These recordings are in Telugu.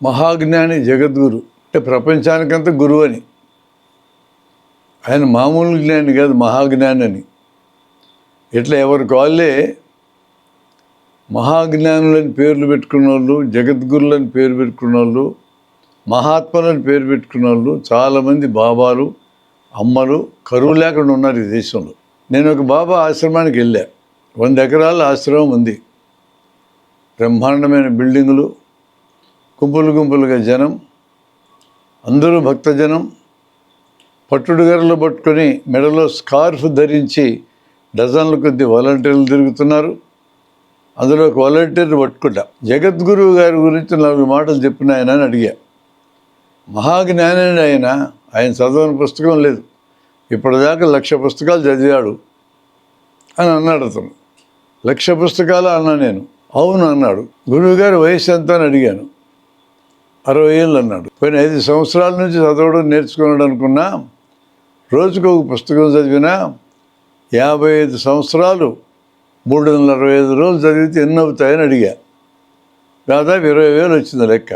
మహాజ్ఞాని జగద్గురు అంటే ప్రపంచానికంతా గురువు అని. ఆయన మామూలు జ్ఞాని కాదు, మహాజ్ఞాని అని. ఇట్లా ఎవరికి వాళ్ళే మహాజ్ఞానులని పేర్లు పెట్టుకున్న వాళ్ళు, జగద్గురులని పేరు పెట్టుకున్న వాళ్ళు, మహాత్ములని పేరు పెట్టుకున్న వాళ్ళు చాలామంది బాబాలు, అమ్మలు కరువు లేకుండా ఉన్నారు ఈ దేశంలో. నేను ఒక బాబా ఆశ్రమానికి వెళ్ళా. 100 ఎకరాల ఆశ్రమం ఉంది. బ్రహ్మాండమైన బిల్డింగులు, గుంపులు గుంపులుగా జనం, అందరూ భక్తజనం. పట్టుడు గర్రలు పట్టుకొని మెడలో స్కార్ఫ్ ధరించి డజన్ల కొద్ది వాలంటీర్లు తిరుగుతున్నారు. అందులో ఒక వాలంటీర్ పట్టుకుంటా. జగద్గురువు గారి గురించి 4 మాటలు చెప్పిన ఆయన అని అడిగా. మహాజ్ఞాని ఆయన చదవని పుస్తకం లేదు, ఇప్పటిదాకా 1,00,000 పుస్తకాలు చదివాడు అని అన్నాడు అతను. 1,00,000 పుస్తకాలు అన్నా నేను. అవును అన్నాడు. గురువుగారి వయసు ఎంత అని అడిగాను. 60 ఏళ్ళు అన్నాడు. పోయిన 5 సంవత్సరాల నుంచి చదవడం నేర్చుకున్నాడు అనుకున్నా. రోజుకు ఒక పుస్తకం చదివినా 55 సంవత్సరాలు 365 రోజులు చదివితే ఎన్ని అవుతాయని అడిగా. దాదాపు 20,000 వచ్చింది లెక్క.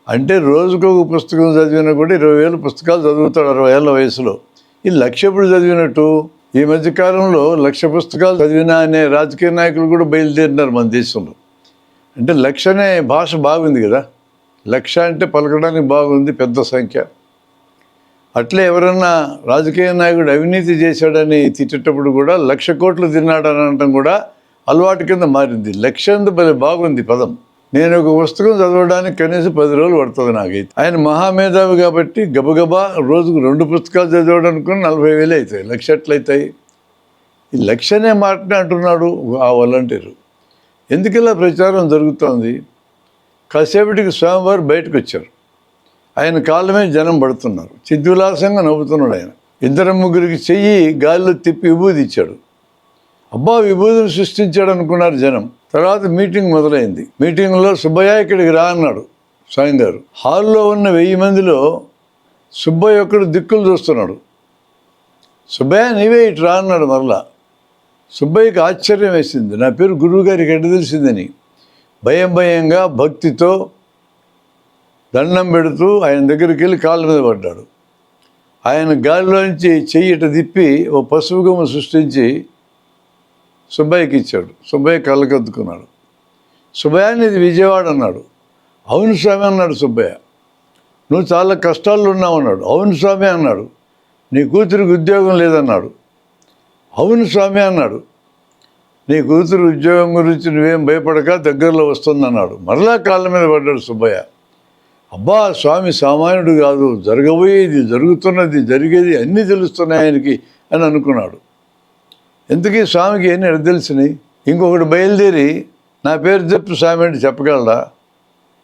అంటే రోజుకు ఒక పుస్తకం చదివినా కూడా 20,000 పుస్తకాలు చదువుతాడు 60 ఏళ్ళ వయసులో. ఈ 1,00,000 ఎప్పుడు చదివినట్టు? ఈ మధ్యకాలంలో 1,00,000 పుస్తకాలు చదివినా అనే రాజకీయ నాయకులు కూడా బయలుదేరినారు మన దేశంలో. అంటే 1,00,000 అనే భాష బాగుంది కదా, 1,00,000 అంటే పలకడానికి బాగుంది, పెద్ద సంఖ్య. అట్లే ఎవరన్నా రాజకీయ నాయకుడు అవినీతి చేశాడని తిట్టేటప్పుడు కూడా 1,00,000 కోట్లు తిన్నాడని అనటం కూడా అలవాటు కింద మారింది. 1,00,000 భలే బాగుంది పదం. నేను ఒక పుస్తకం చదవడానికి కనీసం 10 రోజులు పడుతుంది నాకైతే. ఆయన మహామేధావి కాబట్టి గబగబా రోజుకు 2 పుస్తకాలు చదవడానికి 40,000 అవుతాయి. 1,00,000 ఎట్లయితాయి? ఈ 1,00,000 అనే మాటనే అంటున్నాడు ఆ వాలంటీరు. ఎందుకు ఇలా ప్రచారం జరుగుతోంది? కాసేపటికి స్వామివారు బయటకు వచ్చారు. ఆయన కాళ్ళ మీద జనం పడుతున్నారు. చిద్విలాసంగా నవ్వుతున్నాడు ఆయన. 2-3కి చెయ్యి గాలిలో తిప్పి విభూది ఇచ్చాడు. అబ్బా, విభూతిని సృష్టించాడు అనుకున్నారు జనం. తర్వాత మీటింగ్ మొదలైంది. మీటింగ్లో సుబ్బయ్య ఇక్కడికి రా అన్నాడు స్వామి గారు. హాల్లో ఉన్న 1000 మందిలో సుబ్బయ్య ఒక్కడు దిక్కులు చూస్తున్నాడు. సుబ్బయ్య నీవే ఇటు రా అన్నాడు మరలా. సుబ్బయ్యకి ఆశ్చర్యం వేసింది, నా పేరు గురువు గారికి ఎట్ట తెలిసిందని. భయంగా భక్తితో దండం పెడుతూ ఆయన దగ్గరికి వెళ్ళి కాళ్ళ మీద పడ్డాడు. ఆయన గాలిలోంచి చెయ్యి ఇట తిప్పి ఓ పసుపు గుమ్మ సృష్టించి సుబ్బయ్యకి ఇచ్చాడు. సుబ్బయ్య కళ్ళకద్దుకున్నాడు. సుబ్బయ్య ఇది విజయవాడ అన్నాడు. అవును స్వామి అన్నాడు సుబ్బయ్య. నువ్వు చాలా కష్టాల్లో ఉన్నావు అన్నాడు. అవును స్వామి అన్నాడు. నీ కూతురికి ఉద్యోగం లేదన్నాడు. అవును స్వామి అన్నాడు. నీ కూతురు ఉద్యోగం గురించి నువ్వేం భయపడక దగ్గరలో వస్తుందన్నాడు. మరలా కాళ్ళ మీద పడ్డాడు సుబ్బయ్య. అబ్బా, స్వామి సామాన్యుడు కాదు, జరగబోయేది, జరుగుతున్నది, జరిగేది అన్నీ తెలుస్తున్నాయి ఆయనకి అని అనుకున్నాడు. ఎందుకీ స్వామికి ఎన్ని ఎడ తెలిసినాయి? ఇంకొకటి బయలుదేరి నా పేరు చెప్పు స్వామి అంటే చెప్పగలడా?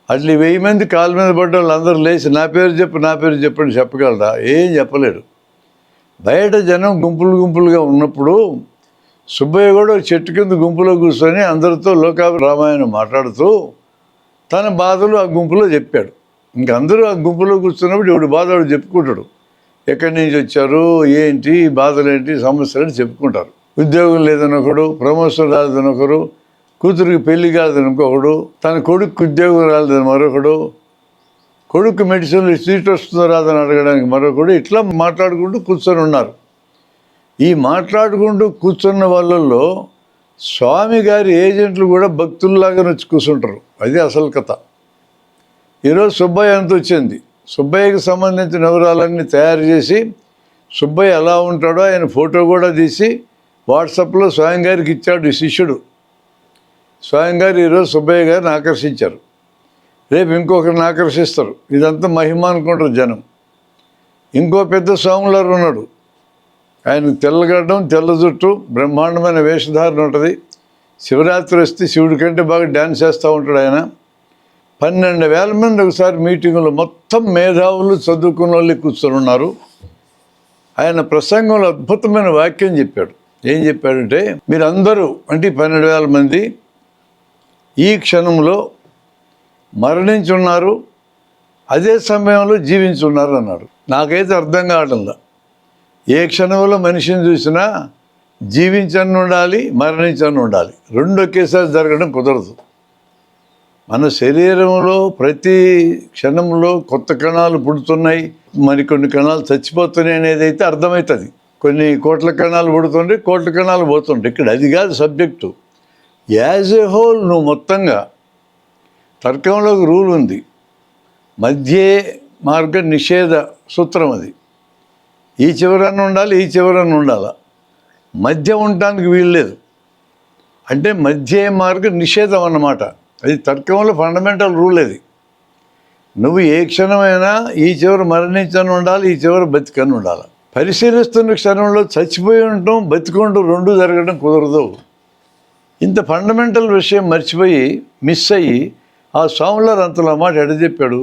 అట్లా 1000 మంది కాళ్ళ మీద పడ్డ వాళ్ళు అందరూ లేచి నా పేరు చెప్పు అని చెప్పగలడా? ఏం చెప్పలేడు. బయట జనం గుంపులుగా ఉన్నప్పుడు సుబ్బయ్య కూడా చెట్టు కింద గుంపులో కూర్చొని అందరితో లోకారామాయణం మాట్లాడుతూ తన బాధలు ఆ గుంపులో చెప్పాడు. ఇంకందరూ ఆ గుంపులో కూర్చున్నప్పుడు ఎవడు బాధ వాడు చెప్పుకుంటాడు. ఎక్కడి నుంచి వచ్చారు, ఏంటి బాధలు, ఏంటి సమస్యలు అని చెప్పుకుంటారు. ఉద్యోగం లేదని ఒకడు, ప్రమోషన్ రాలేదని ఒకరు, కూతురికి పెళ్లి కాలేదని ఇంకొకడు, తన కొడుకు ఉద్యోగం రాలేదని మరొకడు, కొడుకు మెడిసిన్లో సీట్ వస్తుందో రాదని అడగడానికి మరొకడు. ఇట్లా మాట్లాడుకుంటూ కూర్చొని ఉన్నారు. ఈ మాట్లాడుకుంటూ కూర్చున్న వాళ్ళల్లో స్వామి గారి ఏజెంట్లు కూడా భక్తుల్లాగా వచ్చి కూర్చుంటారు. అది అసలు కథ. ఈరోజు సుబ్బయ్య అంత వచ్చింది. సుబ్బయ్యకి సంబంధించిన వివరాలన్నీ తయారు చేసి సుబ్బయ్య ఎలా ఉంటాడో ఆయన ఫోటో కూడా తీసి వాట్సాప్లో స్వామి గారికి ఇచ్చాడు ఈ శిష్యుడు. స్వామి గారు ఈరోజు సుబ్బయ్య గారిని ఆకర్షించారు. రేపు ఇంకొకరిని ఆకర్షిస్తారు. ఇదంతా మహిమ అనుకుంటారు జనం. ఇంకో పెద్ద స్వాములారు ఉన్నాడు. ఆయన తెల్లగడ్డం, తెల్ల జుట్టు, బ్రహ్మాండమైన వేషధారణ ఉంటుంది. శివరాత్రి వస్తే శివుడి కంటే బాగా డ్యాన్స్ చేస్తూ ఉంటాడు ఆయన. 12,000 మంది ఒకసారి మీటింగులో మొత్తం మేధావులు, చదువుకున్న వాళ్ళు కూర్చొని ఉన్నారు. ఆయన ప్రసంగంలో అద్భుతమైన వాక్యం చెప్పాడు. ఏం చెప్పాడంటే, మీరందరూ అంటే 12,000 మంది ఈ క్షణంలో మరణించి ఉన్నారు, అదే సమయంలో జీవించి ఉన్నారు అన్నాడు. నాకైతే అర్థం కావడంలా. ఏ క్షణంలో మనిషిని చూసినా జీవించని ఉండాలి, మరణించని ఉండాలి. రెండు ఒకేసారి జరగడం కుదరదు. మన శరీరంలో ప్రతి క్షణంలో కొత్త కణాలు పుడుతున్నాయి, మరికొన్ని కణాలు చచ్చిపోతున్నాయి అనేది అయితే అర్థమవుతుంది. కొన్ని కోట్ల కణాలు పుడుతుంటే కోట్ల కణాలు పోతుంటాయి. ఇక్కడ అది కాదు సబ్జెక్టు. యాజ్ ఏ హోల్ నువ్వు మొత్తంగా, తర్కంలో ఒక రూల్ ఉంది, మధ్యే మార్గ నిషేధ సూత్రం అది. ఈ చివరన ఉండాలి, ఈ చివరన ఉండాలి, మధ్య ఉండటానికి వీల్లేదు. అంటే మధ్య మార్గ నిషేధం అన్నమాట. అది తర్కంలో ఫండమెంటల్ రూల్ అది. నువ్వు ఏ క్షణమైనా ఈ చివర మరణించని ఉండాలి, ఈ చివర బతికని ఉండాలి. పరిశీలిస్తున్న క్షణంలో చచ్చిపోయి ఉండటం, బతికుంటూ రెండు జరగడం కుదరదు. ఇంత ఫండమెంటల్ విషయం మర్చిపోయి మిస్ అయ్యి ఆ స్వాములారు అంతలో మాట ఎడ చెప్పాడు.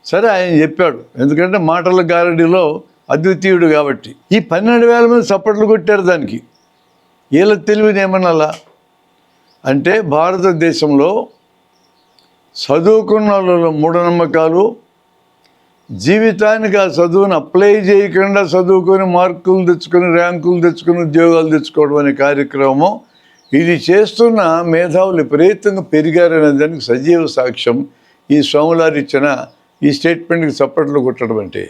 సరే ఆయన చెప్పాడు, ఎందుకంటే మాటల గారడిలో అద్వితీయుడు కాబట్టి. ఈ 12,000 మంది చప్పట్లు కొట్టారు దానికి. వీళ్ళ తెలివిని ఏమనాలా అంటే, భారతదేశంలో చదువుకున్న వాళ్ళలో మూఢనమ్మకాలు, జీవితానికి ఆ చదువును అప్లై చేయకుండా చదువుకొని మార్కులు తెచ్చుకొని, ర్యాంకులు తెచ్చుకొని, ఉద్యోగాలు తెచ్చుకోవడం అనే కార్యక్రమం, ఇది చేస్తున్న మేధావులు విపరీతంగా పెరిగారనే దానికి సజీవ సాక్ష్యం ఈ స్వాములారు ఇచ్చిన ఈ స్టేట్మెంట్కి చప్పట్లు కొట్టడం అంటే.